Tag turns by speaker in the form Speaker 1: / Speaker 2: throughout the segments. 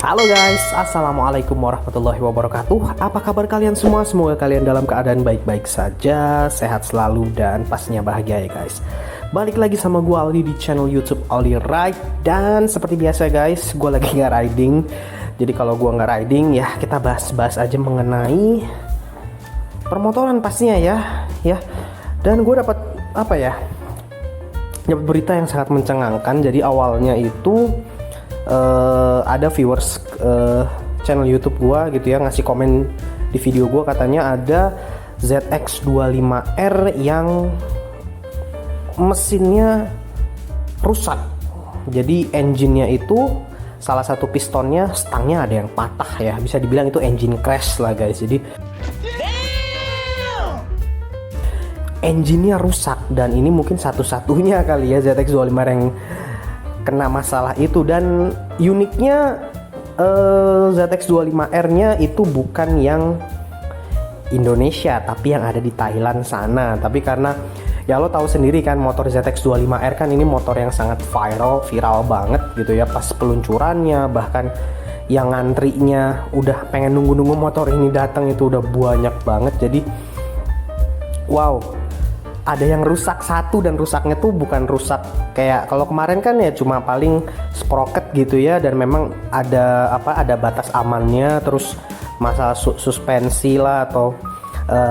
Speaker 1: Halo guys, Assalamualaikum warahmatullahi wabarakatuh. Apa kabar kalian semua? Semoga kalian dalam keadaan baik-baik saja, sehat selalu, dan pastinya bahagia ya guys. Balik lagi sama gue Aldi di channel YouTube Aldi Ride. Dan seperti biasa guys, gue lagi nggak riding. Jadi kalau gue nggak riding ya kita bahas-bahas aja mengenai permotoran pastinya ya. Dan gue dapat dapat berita yang sangat mencengangkan. Jadi awalnya itu ada viewers channel YouTube gua gitu ya ngasih komen di video gua, katanya ada ZX25R yang mesinnya rusak. Jadi engine-nya itu salah satu pistonnya, stangnya ada yang patah ya, bisa dibilang itu engine crash lah guys. Jadi engine-nya rusak, dan ini mungkin satu-satunya kali ya ZX25R yang kena masalah itu. Dan uniknya ZX25R-nya itu bukan yang Indonesia tapi yang ada di Thailand sana. Tapi karena ya lo tahu sendiri kan, motor ZX25R kan ini motor yang sangat viral banget gitu ya pas peluncurannya. Bahkan yang ngantrinya udah pengen nunggu motor ini datang itu udah banyak banget. Jadi wow, ada yang rusak satu, dan rusaknya tuh bukan rusak kayak kalau kemarin kan ya cuma paling sprocket gitu ya, dan memang ada batas amannya, terus masalah suspensi lah atau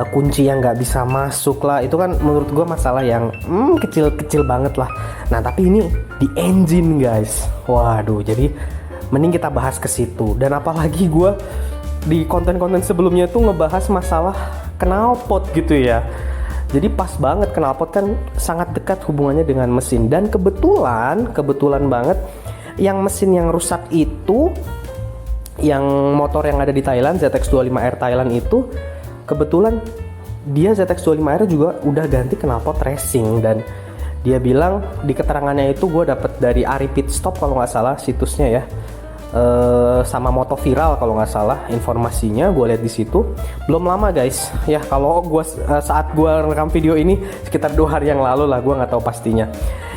Speaker 1: kunci yang nggak bisa masuk lah, itu kan menurut gue masalah yang kecil banget lah. Nah tapi ini di engine guys, waduh, jadi mending kita bahas ke situ. Dan apalagi gue di konten-konten sebelumnya tuh ngebahas masalah knalpot gitu ya. Jadi pas banget, knalpot kan sangat dekat hubungannya dengan mesin. Dan kebetulan banget yang mesin yang rusak itu, yang motor yang ada di Thailand, ZX25R Thailand itu, kebetulan dia ZX25R juga udah ganti knalpot racing. Dan dia bilang di keterangannya itu, gue dapet dari Ari Pit Stop kalau nggak salah situsnya ya, sama Moto Viral kalau nggak salah informasinya, gue lihat di situ. Belum lama guys ya, kalau gue saat gue rekam video ini sekitar 2 hari yang lalu lah, gue nggak tahu pastinya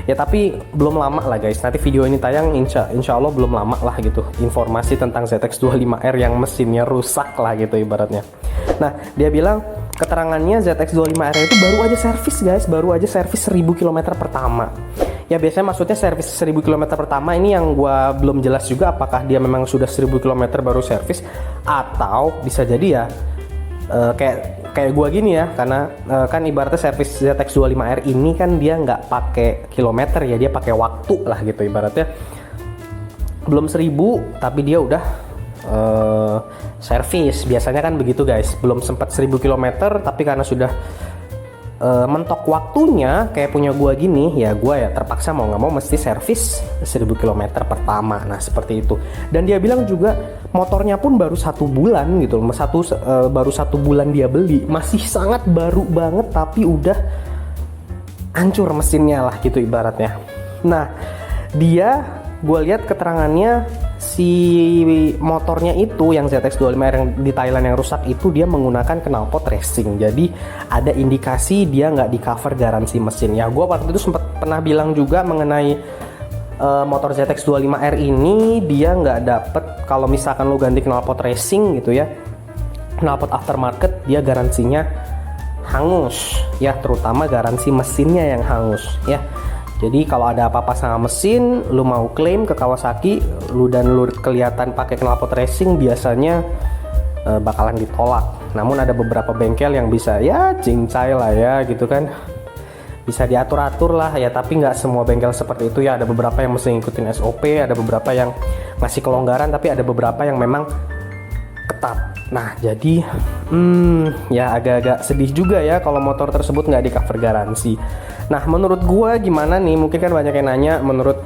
Speaker 1: ya, tapi belum lama lah guys. Nanti video ini tayang insya Allah belum lama lah gitu, informasi tentang ZX25R yang mesinnya rusak lah gitu ibaratnya. Nah dia bilang keterangannya ZX25R itu baru aja servis guys, baru aja servis 1000 km pertama. Ya biasanya maksudnya servis 1000 km pertama ini yang gua belum jelas juga, apakah dia memang sudah 1000 km baru servis, atau bisa jadi ya kayak gua gini ya, karena kan ibaratnya servis ZX25R ini kan dia nggak pakai kilometer ya, dia pakai waktu lah gitu ibaratnya. Belum 1000 tapi dia udah servis, biasanya kan begitu guys. Belum sempat 1000 km tapi karena sudah mentok waktunya kayak punya gua gini ya, gua ya terpaksa mau nggak mau mesti servis 1000 km pertama. Nah seperti itu. Dan dia bilang juga motornya pun baru 1 bulan gitu loh, baru 1 bulan dia beli, masih sangat baru banget tapi udah hancur mesinnya lah gitu ibaratnya. Nah gua lihat keterangannya, si motornya itu yang ZX25R yang di Thailand yang rusak itu, dia menggunakan knalpot racing. Jadi ada indikasi dia nggak di cover garansi mesin ya. Gue waktu itu sempat pernah bilang juga mengenai motor ZX25R ini, dia nggak dapet kalau misalkan lo ganti knalpot racing gitu ya, knalpot aftermarket, dia garansinya hangus ya, terutama garansi mesinnya yang hangus ya. Jadi kalau ada apa-apa sama mesin, lu mau klaim ke Kawasaki, lu kelihatan pakai knalpot racing, biasanya bakalan ditolak. Namun ada beberapa bengkel yang bisa ya cincai lah ya gitu kan, bisa diatur-atur lah ya. Tapi nggak semua bengkel seperti itu ya. Ada beberapa yang mesti ngikutin SOP, ada beberapa yang masih kelonggaran, tapi ada beberapa yang memang ketat. Nah jadi ya agak-agak sedih juga ya kalau motor tersebut nggak di cover garansi. Nah menurut gue gimana nih, mungkin kan banyak yang nanya menurut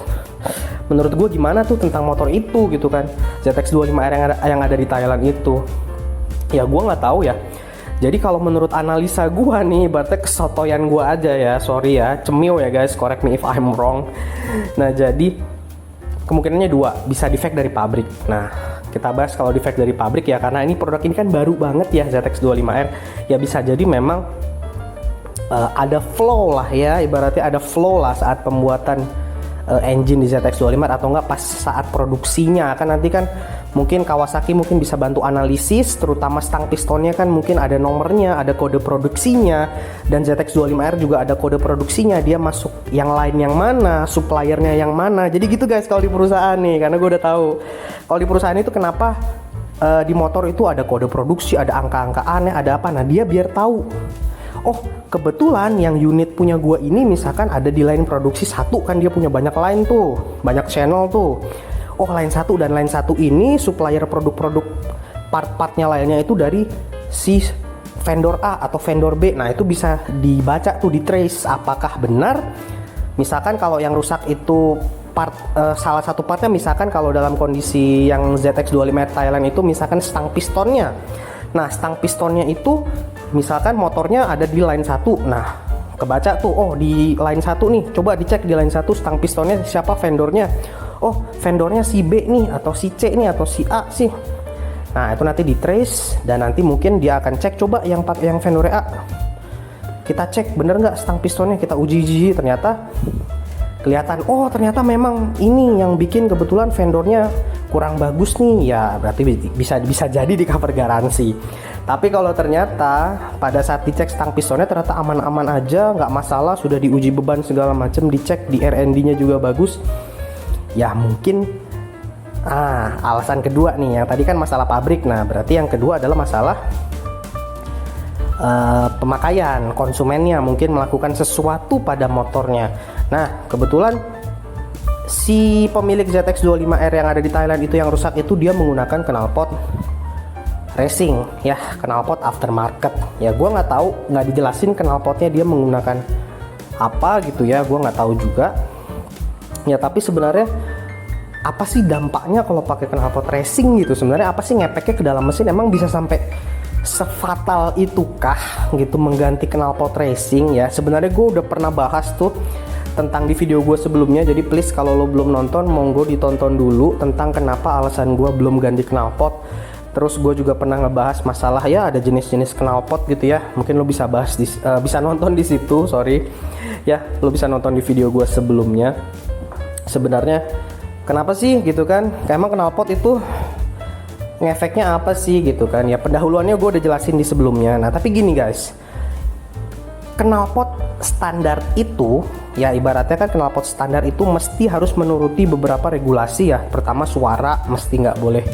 Speaker 1: gue gimana tuh tentang motor itu gitu kan, ZX25R yang ada di Thailand itu. Ya gue nggak tahu ya. Jadi kalau menurut analisa gue nih, berarti kesotoyan gue aja ya, sorry ya, cemil ya guys, correct me if I'm wrong. Nah jadi kemungkinannya 2, bisa defect dari pabrik. Nah kita bahas kalau defect dari pabrik ya, karena ini produk ini kan baru banget ya ZX25R ya, bisa jadi memang ada flow lah ya, ibaratnya ada flow lah saat pembuatan engine di ZX225 atau enggak pas saat produksinya. Kan nanti kan mungkin Kawasaki mungkin bisa bantu analisis, terutama stang pistonnya kan mungkin ada nomornya, ada kode produksinya, dan ZX25R juga ada kode produksinya, dia masuk yang lain yang mana, suppliernya yang mana. Jadi gitu guys kalau di perusahaan nih, karena gue udah tahu kalau di perusahaan itu kenapa di motor itu ada kode produksi, ada angka-angka aneh, ada apa. Nah dia biar tahu, oh kebetulan yang unit punya gua ini misalkan ada di line produksi 1, kan dia punya banyak line tuh, banyak channel tuh. Oh line 1 dan line 1 ini supplier produk-produk part-partnya lainnya itu dari si vendor A atau vendor B. Nah itu bisa dibaca tuh, di trace apakah benar. Misalkan kalau yang rusak itu salah satu partnya, misalkan kalau dalam kondisi yang ZX25 Thailand itu misalkan stang pistonnya. Nah stang pistonnya itu misalkan motornya ada di line 1. Nah kebaca tuh, oh di line 1 nih, coba dicek di line 1 stang pistonnya siapa vendornya. Oh vendornya si B nih, atau si C nih, atau si A sih. Nah itu nanti di trace, dan nanti mungkin dia akan cek, coba yang vendor A kita cek bener nggak stang pistonnya, kita uji, ternyata kelihatan, oh ternyata memang ini yang bikin kebetulan vendornya kurang bagus nih, ya berarti bisa jadi di cover garansi. Tapi kalau ternyata pada saat dicek stang pistonnya ternyata aman-aman aja, nggak masalah, sudah diuji beban segala macam, dicek di R&D-nya juga bagus, ya mungkin alasan kedua nih, yang tadi kan masalah pabrik. Nah berarti yang kedua adalah masalah pemakaian, konsumennya mungkin melakukan sesuatu pada motornya. Nah kebetulan si pemilik ZX25R yang ada di Thailand itu yang rusak itu dia menggunakan knalpot racing ya, knalpot aftermarket ya. Gue nggak tahu, nggak dijelasin knalpotnya dia menggunakan apa gitu ya, gue nggak tahu juga ya. Tapi sebenarnya apa sih dampaknya kalau pakai knalpot racing gitu? Sebenarnya apa sih ngepeknya ke dalam mesin? Emang bisa sampai sefatal itukah gitu mengganti knalpot racing ya? Sebenarnya gue udah pernah bahas tuh tentang di video gue sebelumnya, jadi please kalau lo belum nonton monggo ditonton dulu tentang kenapa alasan gue belum ganti knalpot. Terus gue juga pernah ngebahas masalah ya ada jenis-jenis knalpot gitu ya, mungkin lo bisa bahas bisa nonton di situ, sorry ya, lo bisa nonton di video gue sebelumnya. Sebenarnya kenapa sih gitu kan, emang knalpot itu ngefeknya apa sih gitu kan ya, pendahuluannya gue udah jelasin di sebelumnya. Nah tapi gini guys, knalpot standar itu ya, ibaratnya kan knalpot standar itu mesti harus menuruti beberapa regulasi ya. Pertama suara mesti nggak boleh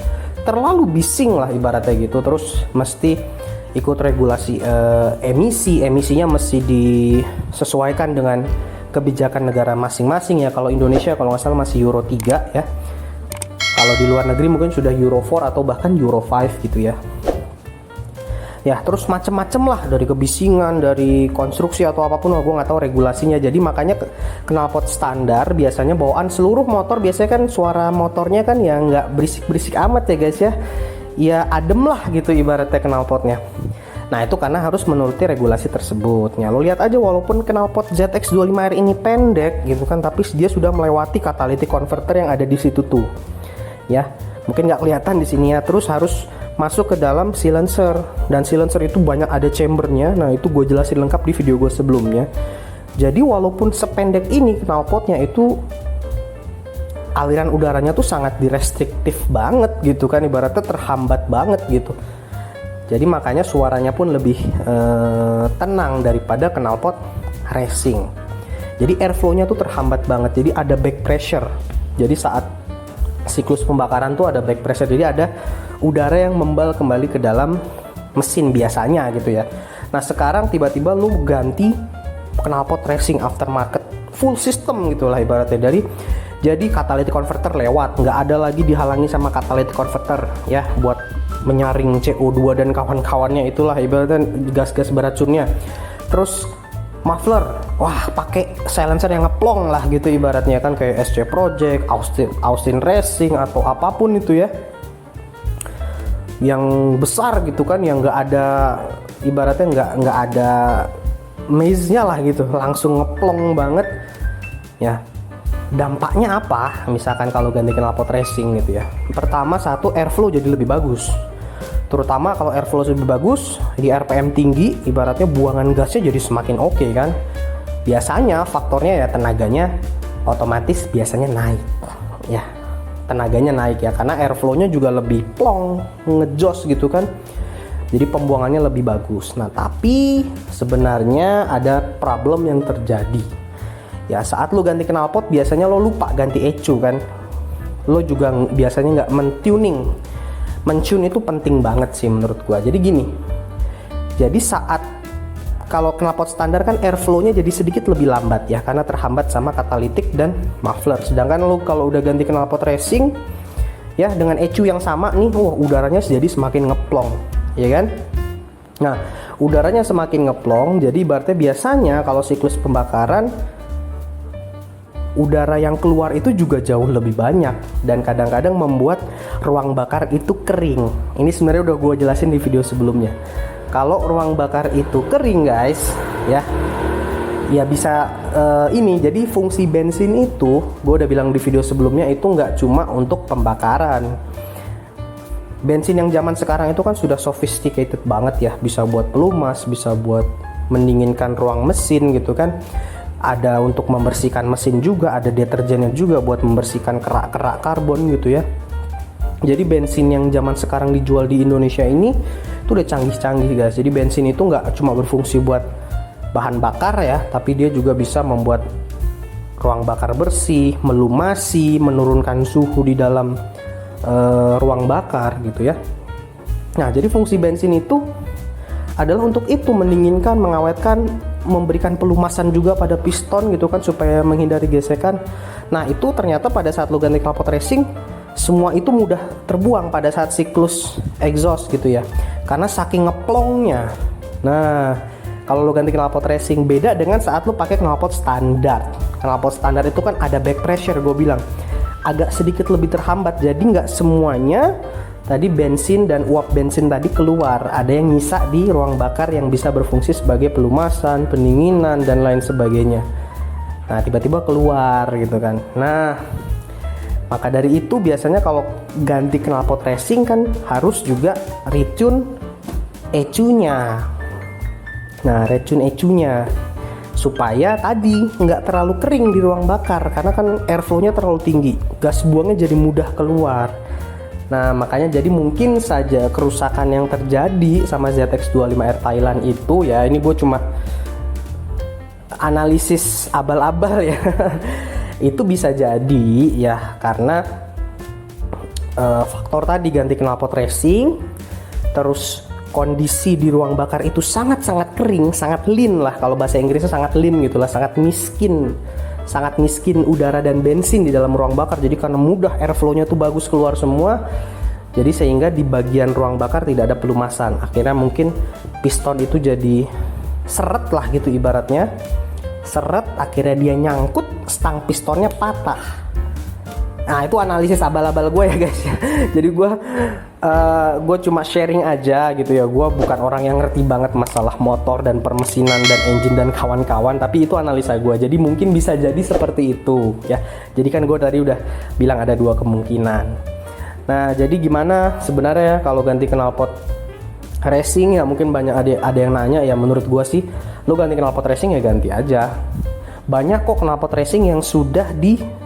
Speaker 1: terlalu bising lah ibaratnya gitu, terus mesti ikut regulasi emisinya mesti disesuaikan dengan kebijakan negara masing-masing ya. Kalau Indonesia kalau nggak salah masih Euro 3 ya, kalau di luar negeri mungkin sudah Euro 4 atau bahkan Euro 5 gitu ya. Ya terus macem-macem lah, dari kebisingan, dari konstruksi atau apapun, gue nggak tahu regulasinya. Jadi makanya knalpot standar biasanya bawaan seluruh motor, biasanya kan suara motornya kan ya nggak berisik-berisik amat ya guys ya, ya adem lah gitu ibaratnya knalpotnya. Nah itu karena harus menuruti regulasi tersebut. Ya lo lihat aja, walaupun knalpot ZX25R ini pendek gitu kan, tapi dia sudah melewati catalytic converter yang ada di situ tuh ya, mungkin nggak kelihatan di sini ya. Terus harus masuk ke dalam silencer, dan silencer itu banyak ada chambernya. Nah itu gue jelasin lengkap di video gue sebelumnya. Jadi walaupun sependek ini knalpotnya itu aliran udaranya tuh sangat direstriktif banget gitu kan, ibaratnya terhambat banget gitu. Jadi makanya suaranya pun lebih tenang daripada knalpot racing. Jadi airflow-nya tuh terhambat banget, jadi ada back pressure. Jadi saat siklus pembakaran tuh ada back pressure, jadi ada udara yang membal kembali ke dalam mesin biasanya gitu ya. Nah sekarang tiba-tiba lu ganti knalpot racing aftermarket full system gitulah ibaratnya, dari jadi catalytic converter lewat, nggak ada lagi dihalangi sama catalytic converter ya buat menyaring CO2 dan kawan-kawannya itulah ibaratnya gas-gas beracunnya. Terus muffler, wah pakai silencer yang ngeplong lah gitu ibaratnya kan, kayak SC Project, Austin Racing atau apapun itu ya, yang besar gitu kan, yang nggak ada ibaratnya nggak ada maze-nya lah gitu, langsung ngeplong banget ya. Dampaknya apa misalkan kalau ganti knalpot racing gitu ya? Pertama, satu, airflow jadi lebih bagus, terutama kalau airflow lebih bagus di RPM tinggi, ibaratnya buangan gasnya jadi semakin oke kan. Biasanya faktornya ya tenaganya otomatis biasanya naik ya, tenaganya naik ya, karena airflow-nya juga lebih plong, ngejos gitu kan, jadi pembuangannya lebih bagus. Nah tapi sebenarnya ada problem yang terjadi ya, saat lo ganti knalpot biasanya lo lupa ganti ECU kan, lo juga biasanya nggak men-tuning. Men-tune itu penting banget sih menurut gua. Jadi gini, jadi saat kalau knalpot standar kan airflow-nya jadi sedikit lebih lambat ya, karena terhambat sama katalitik dan muffler. Sedangkan lo kalau udah ganti knalpot racing ya dengan ECU yang sama nih, udaranya jadi semakin ngeplong, ya kan? Nah, udaranya semakin ngeplong, jadi berarti biasanya kalau siklus pembakaran udara yang keluar itu juga jauh lebih banyak dan kadang-kadang membuat ruang bakar itu kering. Ini sebenarnya udah gue jelasin di video sebelumnya. Kalau ruang bakar itu kering guys, ya bisa ini. Jadi fungsi bensin itu, gue udah bilang di video sebelumnya, itu nggak cuma untuk pembakaran. Bensin yang zaman sekarang itu kan sudah sophisticated banget ya, bisa buat pelumas, bisa buat mendinginkan ruang mesin gitu kan. Ada untuk membersihkan mesin juga, ada deterjennya juga buat membersihkan kerak-kerak karbon gitu ya. Jadi bensin yang zaman sekarang dijual di Indonesia ini tuh udah canggih-canggih guys. Jadi bensin itu nggak cuma berfungsi buat bahan bakar ya, tapi dia juga bisa membuat ruang bakar bersih, melumasi, menurunkan suhu di dalam ruang bakar gitu ya. Nah jadi fungsi bensin itu adalah untuk itu, mendinginkan, mengawetkan, memberikan pelumasan juga pada piston gitu kan, supaya menghindari gesekan. Nah itu ternyata pada saat lo ganti knalpot racing, semua itu mudah terbuang pada saat siklus exhaust gitu ya, karena saking ngeplongnya. Nah kalau lo ganti knalpot racing beda dengan saat lo pakai knalpot standar. Knalpot standar itu kan ada back pressure, gue bilang agak sedikit lebih terhambat, jadi nggak semuanya tadi bensin dan uap bensin tadi keluar, ada yang nyisa di ruang bakar yang bisa berfungsi sebagai pelumasan, pendinginan dan lain sebagainya. Nah tiba-tiba keluar gitu kan. Nah maka dari itu biasanya kalau ganti knalpot racing kan harus juga retune ECU-nya. Nah retune ECU-nya supaya tadi nggak terlalu kering di ruang bakar, karena kan airflow-nya terlalu tinggi, gas buangnya jadi mudah keluar. Nah makanya jadi mungkin saja kerusakan yang terjadi sama ZX25R Thailand itu ya, ini gue cuma analisis abal-abal ya itu bisa jadi ya karena faktor tadi ganti knalpot racing, terus kondisi di ruang bakar itu sangat-sangat kering, sangat lean lah, kalau bahasa Inggrisnya sangat lean gitulah, sangat miskin udara dan bensin di dalam ruang bakar. Jadi karena mudah airflow-nya tuh bagus keluar semua, jadi sehingga di bagian ruang bakar tidak ada pelumasan. Akhirnya mungkin piston itu jadi seret lah gitu ibaratnya, seret, akhirnya dia nyangkut, stang pistonnya patah. Nah itu analisis abal-abal gue ya guys ya. Jadi gue cuma sharing aja gitu ya. Gue bukan orang yang ngerti banget masalah motor dan permesinan dan engine dan kawan-kawan, tapi itu analisa gue. Jadi mungkin bisa jadi seperti itu ya. Jadi kan gue tadi udah bilang ada dua kemungkinan. Nah jadi gimana sebenarnya kalau ganti knalpot racing ya, mungkin banyak ada yang nanya ya. Menurut gue sih lo ganti knalpot racing ya ganti aja. Banyak kok knalpot racing yang sudah di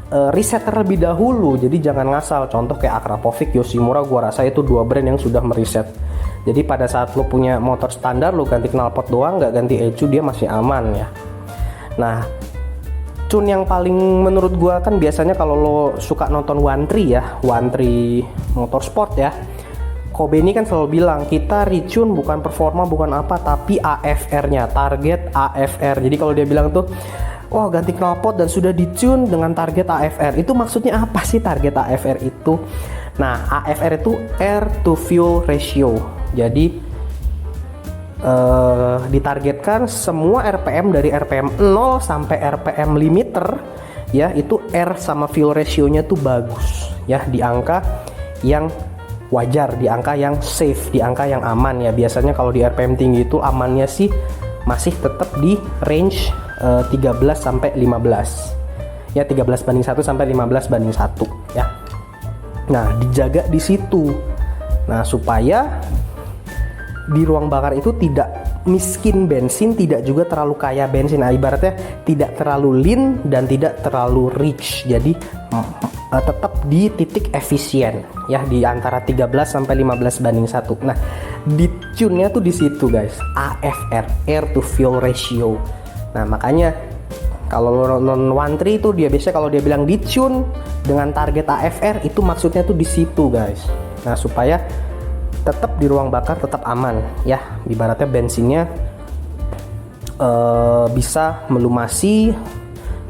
Speaker 1: riset terlebih dahulu, jadi jangan ngasal. Contoh kayak Akrapovic, Yoshimura, gua rasa itu dua brand yang sudah meriset. Jadi pada saat lo punya motor standar, lo ganti knalpot doang, nggak ganti ECU, dia masih aman ya. Nah tune yang paling menurut gua kan biasanya kalau lo suka nonton One Tree ya, One Tree Motorsport ya, Kobe ini kan selalu bilang kita retune bukan performa, bukan apa, tapi AFR-nya, target AFR. Jadi kalau dia bilang tuh, wah ganti knalpot dan sudah ditune dengan target AFR, itu maksudnya apa sih target AFR itu? Nah AFR itu air to fuel ratio. Jadi ditargetkan semua RPM dari RPM 0 sampai RPM limiter ya, itu air sama fuel ratio-nya tuh bagus ya, di angka yang wajar, di angka yang safe, di angka yang aman ya. Biasanya kalau di RPM tinggi itu amannya sih masih tetap di range 13 sampai 15 ya, 13:1 sampai 15:1 ya. Nah dijaga di situ, nah supaya di ruang bakar itu tidak miskin bensin, tidak juga terlalu kaya bensin. Nah, ibaratnya tidak terlalu lean dan tidak terlalu rich. Jadi tetap di titik efisien ya, di antara 13 sampai 15:1. Nah, di tune-nya tuh di situ guys, AFR, air to fuel ratio. Nah, makanya kalau non 13 itu dia biasanya kalau dia bilang di tune dengan target AFR itu maksudnya tuh di situ guys. Nah, supaya tetap di ruang bakar tetap aman ya, ibaratnya bensinnya bisa melumasi,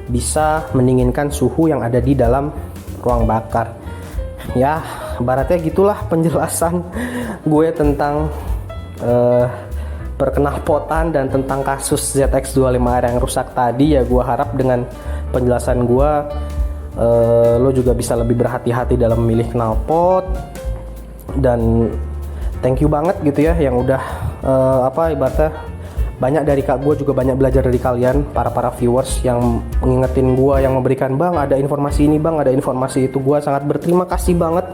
Speaker 1: bisa mendinginkan suhu yang ada di dalam ruang bakar ya. Ibaratnya gitulah penjelasan gue tentang perknalpotan dan tentang kasus ZX25R yang rusak tadi ya. Gue harap dengan penjelasan gue lo juga bisa lebih berhati-hati dalam memilih knalpot. Dan thank you banget gitu ya yang udah ibaratnya banyak dari gue juga banyak belajar dari kalian para viewers yang mengingetin gue, yang memberikan bang ada informasi ini, bang ada informasi itu. Gue sangat berterima kasih banget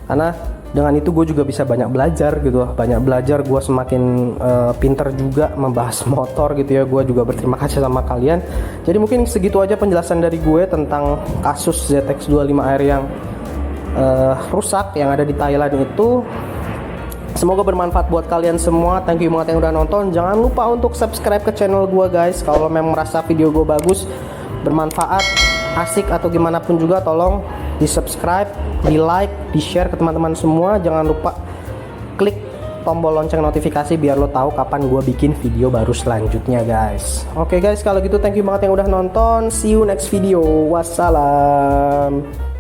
Speaker 1: karena dengan itu gue juga bisa banyak belajar gitu, gue semakin pinter juga membahas motor gitu ya. Gue juga berterima kasih sama kalian. Jadi mungkin segitu aja penjelasan dari gue tentang kasus ZX25R yang rusak yang ada di Thailand itu. Semoga bermanfaat buat kalian semua. Thank you banget yang udah nonton. Jangan lupa untuk subscribe ke channel gue guys. Kalau memang merasa video gue bagus, bermanfaat, asik atau gimana pun juga, tolong di subscribe, di like, di share ke teman-teman semua. Jangan lupa klik tombol lonceng notifikasi biar lo tahu kapan gue bikin video baru selanjutnya guys. Oke guys, kalau gitu thank you banget yang udah nonton. See you next video. Wassalam.